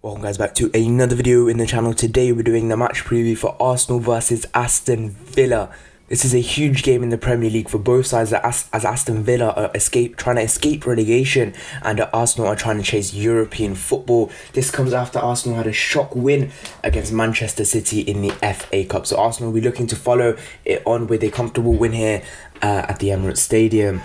Welcome guys back to another video in the channel. Today we're doing the match preview for Arsenal versus Aston Villa. This is a huge game in the Premier League for both sides, as Aston Villa are trying to escape relegation and Arsenal are trying to chase European football. This comes after Arsenal had a shock win against Manchester City in the FA Cup. So Arsenal will be looking to follow it on with a comfortable win here at the Emirates Stadium.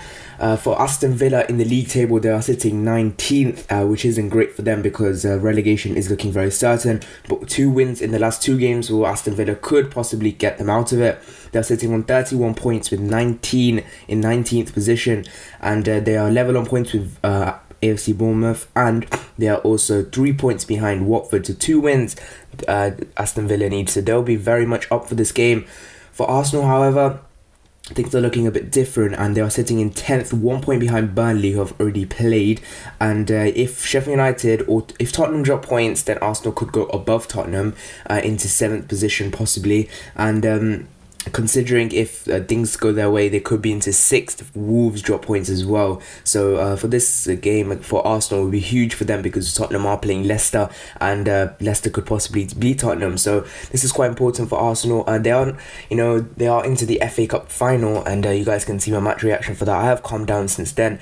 For Aston Villa in the league table, they are sitting 19th, which isn't great for them because relegation is looking very certain. But 2 wins in the last 2 games for Aston Villa could possibly get them out of it. They're sitting on 31 points with 19 in 19th position, and they are level on points with AFC Bournemouth, and they are also 3 points behind Watford. So 2 wins Aston Villa needs, so they'll be very much up for this game. For Arsenal, however, things are looking a bit different, and they are sitting in 10th, 1 point behind Burnley, who have already played. And if Sheffield United or if Tottenham drop points, then Arsenal could go above Tottenham into 7th position possibly. And considering if things go their way, they could be into 6th if Wolves drop points as well. So for this game for Arsenal, it would be huge for them because Tottenham are playing Leicester, and Leicester could possibly beat Tottenham. So this is quite important for Arsenal. They are into the FA Cup final, and you guys can see my match reaction for that. I have calmed down since then.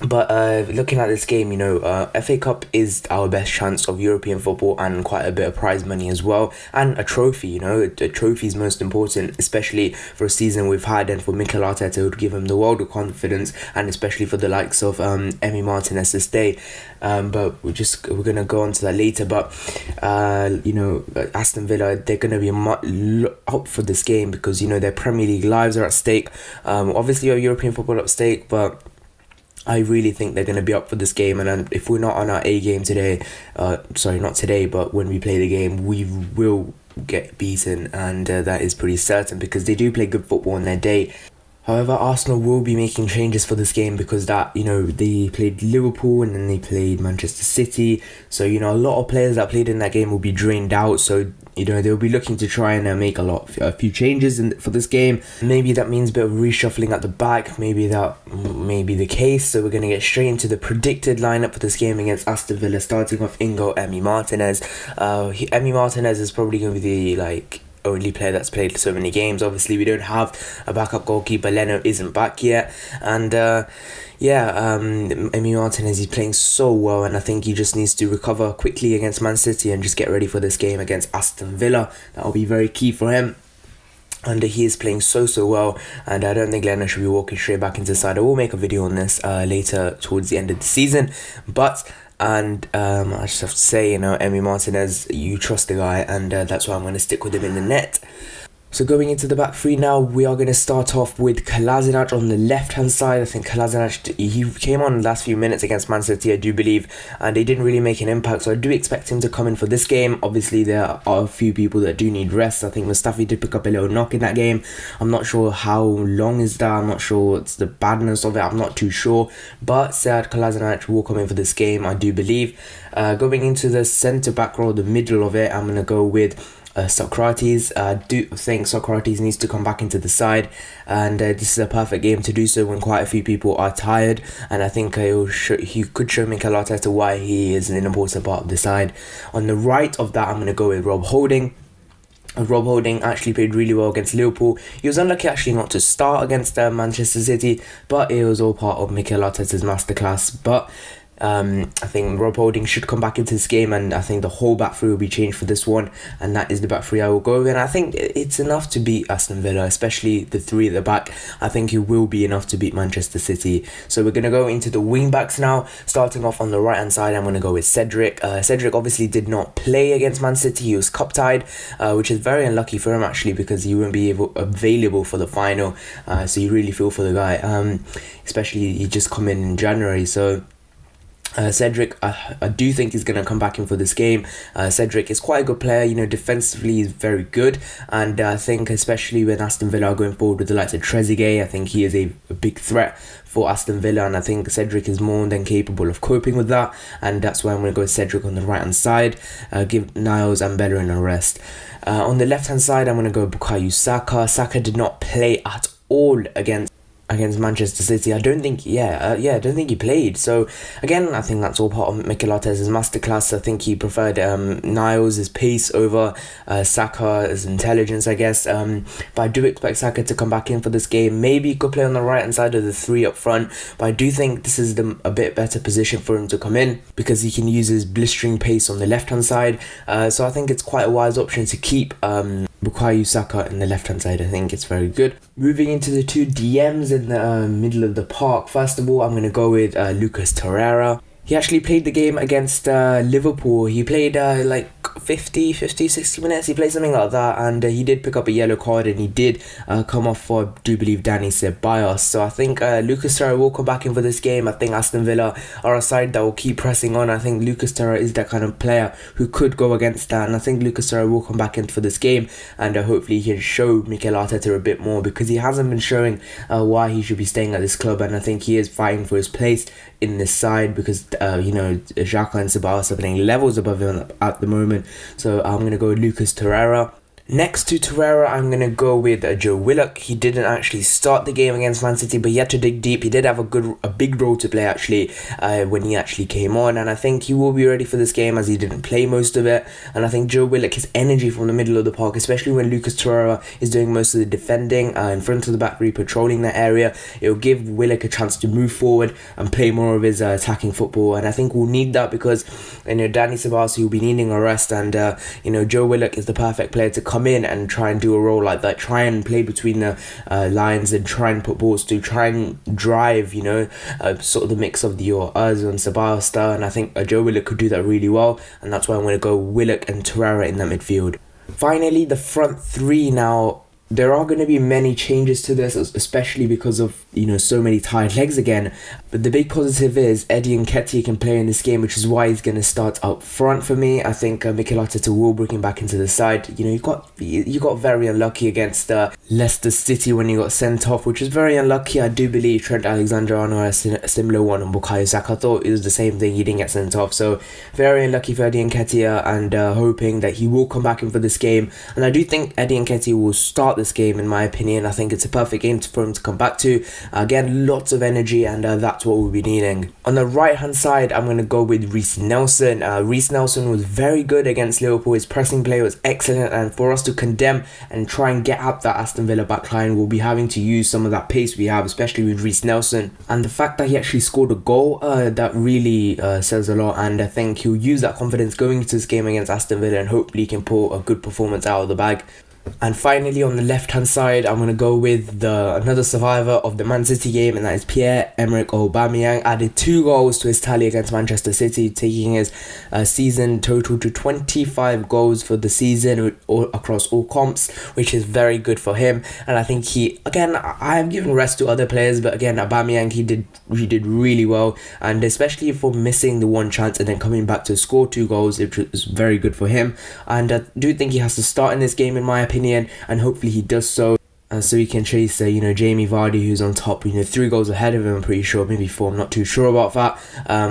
But looking at this game, FA Cup is our best chance of European football and quite a bit of prize money as well. And a trophy, a trophy is most important, especially for a season we've had, and for Mikel Arteta, it would give him the world of confidence, and especially for the likes of Emi Martinez to stay. But we're going to go on to that later. But, Aston Villa, they're going to be up for this game because, their Premier League lives are at stake. Obviously, our European football at stake, but I really think they're going to be up for this game, and if we're not on our A game today, not today, but when we play the game, we will get beaten, and that is pretty certain because they do play good football on their day. However, Arsenal will be making changes for this game because they played Liverpool and then they played Manchester City. So, a lot of players that played in that game will be drained out. So, they'll be looking to try and make a few changes for this game. Maybe that means a bit of reshuffling at the back. Maybe that may be the case. So, we're going to get straight into the predicted lineup for this game against Aston Villa, starting off Emi Martinez. Emi Martinez is probably going to be the only player that's played so many games. Obviously, we don't have a backup goalkeeper. Leno isn't back yet, and Emi Martinez, he's playing so well, and I think he just needs to recover quickly against Man City and just get ready for this game against Aston Villa. That will be very key for him. And he is playing so well, and I don't think Leno should be walking straight back into the side. I will make a video on this later towards the end of the season, I just have to say, Emi Martinez, you trust the guy, and that's why I'm going to stick with him in the net. So going into the back three now, we are going to start off with Kolasinac on the left-hand side. I think Kolasinac, he came on the last few minutes against Man City, I do believe, and they didn't really make an impact, so I do expect him to come in for this game. Obviously, there are a few people that do need rest. I think Mustafi did pick up a little knock in that game. I'm not sure how long is that. I'm not sure what's the badness of it. I'm not too sure. But Sead Kolasinac will come in for this game, I do believe. Going into the centre-back role, the middle of it, I'm going to go with Socrates. I do think Socrates needs to come back into the side, and this is a perfect game to do so when quite a few people are tired, and I think he could show Mikel Arteta why he is an important part of the side. On the right of that, I'm going to go with Rob Holding. Rob Holding actually played really well against Liverpool. He was unlucky actually not to start against Manchester City, but it was all part of Mikel Arteta's masterclass. But I think Rob Holding should come back into this game, and I think the whole back three will be changed for this one, and that is the back three I will go with. And I think it's enough to beat Aston Villa, especially the three at the back. I think it will be enough to beat Manchester City. So we're going to go into the wing backs now. Starting off on the right hand side, I'm going to go with Cedric. Cedric obviously did not play against Man City. He was cup tied, which is very unlucky for him actually, because he won't be available for the final. So you really feel for the guy, especially he just come in January. So Cedric, I do think he's going to come back in for this game. Cedric is quite a good player, defensively he's very good, and I think especially when Aston Villa are going forward with the likes of Trezeguet, I think he is a big threat for Aston Villa, and I think Cedric is more than capable of coping with that, and that's why I'm going to go with Cedric on the right hand side, give Niles and Bellerin a rest. On the left hand side, I'm going to go Bukayo Saka. Saka did not play at all against against Manchester City. I don't think he played. So again, I think that's all part of Mikel Arteta's masterclass. I think he preferred Niles' his pace over Saka's intelligence, I guess. But I do expect Saka to come back in for this game. Maybe he could play on the right hand side of the three up front, but I do think this is a bit better position for him to come in because he can use his blistering pace on the left hand side. So I think it's quite a wise option to keep Bukayo Saka in the left hand side. I think it's very good. Moving into the two DMs in the middle of the park. First of all, I'm going to go with Lucas Torreira. He actually played the game against Liverpool. He played 60 minutes. He played something like that, and he did pick up a yellow card, and he did come off for, I do believe, Dani Ceballos. So I think Lucas Torreira will come back in for this game. I think Aston Villa are a side that will keep pressing on. I think Lucas Torreira is that kind of player who could go against that, and I think Lucas Torreira will come back in for this game, and hopefully he can show Mikel Arteta a bit more, because he hasn't been showing why he should be staying at this club, and I think he is fighting for his place in this side, because Xhaka and Ceballos are playing levels above him at the moment. So I'm going to go with Lucas Torreira. Next to Torreira, I'm going to go with Joe Willock. He didn't actually start the game against Man City, but he had to dig deep. He did have a big role to play actually when he actually came on, and I think he will be ready for this game as he didn't play most of it. And I think Joe Willock, his energy from the middle of the park, especially when Lucas Torreira is doing most of the defending in front of the back, patrolling that area, it will give Willock a chance to move forward and play more of his attacking football. And I think we'll need that because Dani Ceballos will be needing a rest, and Joe Willock is the perfect player to come in and try and do a role like that, try and play between the lines and try and put balls to try and drive sort of the mix of your Ozil and Ceballos style. And I think Joe Willock could do that really well, and that's why I'm going to go Willock and Torreira in that midfield. Finally, the front three now. There are going to be many changes to this, especially because of, so many tired legs again. But the big positive is Eddie Nketiah can play in this game, which is why he's going to start up front for me. I think Mikel Arteta will bring him back into the side. You got very unlucky against Leicester City when you got sent off, which is very unlucky. I do believe Trent Alexander-Arnold had a similar one on Bukayo Saka. I thought it was the same thing. He didn't get sent off. So very unlucky for Eddie Nketiah, and hoping that he will come back in for this game. And I do think Eddie Nketiah will start this game, in my opinion. I think it's a perfect game for him to come back to. Again, lots of energy, and that's what we'll be needing. On the right hand side, I'm going to go with Reiss Nelson. Reiss Nelson was very good against Liverpool. His pressing play was excellent, and for us to condemn and try and get up that Aston Villa backline, we'll be having to use some of that pace we have, especially with Reiss Nelson. And the fact that he actually scored a goal, that really says a lot, and I think he'll use that confidence going into this game against Aston Villa, and hopefully he can pull a good performance out of the bag. And finally, on the left-hand side, I'm going to go with another survivor of the Man City game, and that is Pierre-Emerick Aubameyang. Added 2 goals to his tally against Manchester City, taking his season total to 25 goals for the season across all comps, which is very good for him. And I think I am giving rest to other players, but again, Aubameyang, he did really well, and especially for missing the one chance and then coming back to score 2 goals, it was very good for him. And I do think he has to start in this game, in my opinion, and hopefully he does so he can chase Jamie Vardy, who's on top, 3 goals ahead of him, I'm pretty sure, maybe 4, I'm not too sure about that,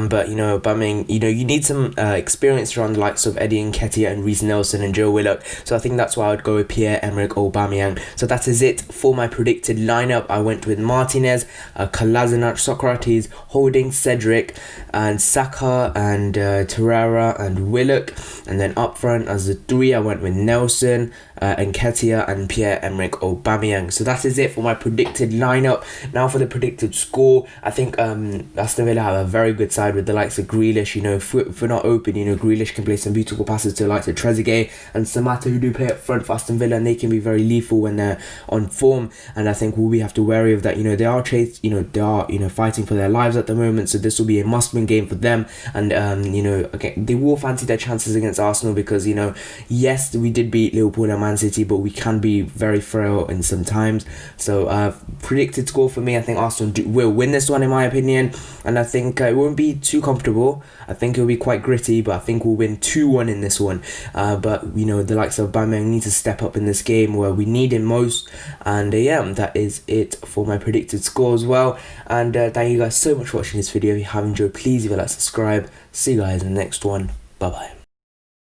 but Aubameyang, you need some experience around the likes of Eddie Nketiah and Reiss Nelson and Joe Willock, so I think that's why I would go with Pierre-Emerick Aubameyang. So that is it for my predicted lineup. I went with Martinez, Kolasinac, Socrates, Holding, Cedric, and Saka, and Torreira and Willock, and then up front as the 3, I went with Nelson, Nketiah, and Pierre-Emerick Aubameyang. So that is it for my predicted lineup. Now for the predicted score, I think Aston Villa have a very good side with the likes of Grealish. If we're not open, Grealish can play some beautiful passes to the likes of Trezeguet and Samata, who do play up front for Aston Villa, and they can be very lethal when they're on form. And I think we have to wary of that. They are fighting for their lives at the moment, so this will be a must-win game for them. And again, they will fancy their chances against Arsenal because yes, we did beat Liverpool and Man City, but we can be very frail in some times. So predicted score for me, I think Arsenal will win this one, in my opinion, and I think it won't be too comfortable. I think it will be quite gritty, but I think we'll win 2-1 in this one. But the likes of Aubameyang need to step up in this game where we need him most. And that is it for my predicted score as well. And thank you guys so much for watching this video. If you have enjoyed, please leave a like, subscribe. See you guys in the next one. Bye bye.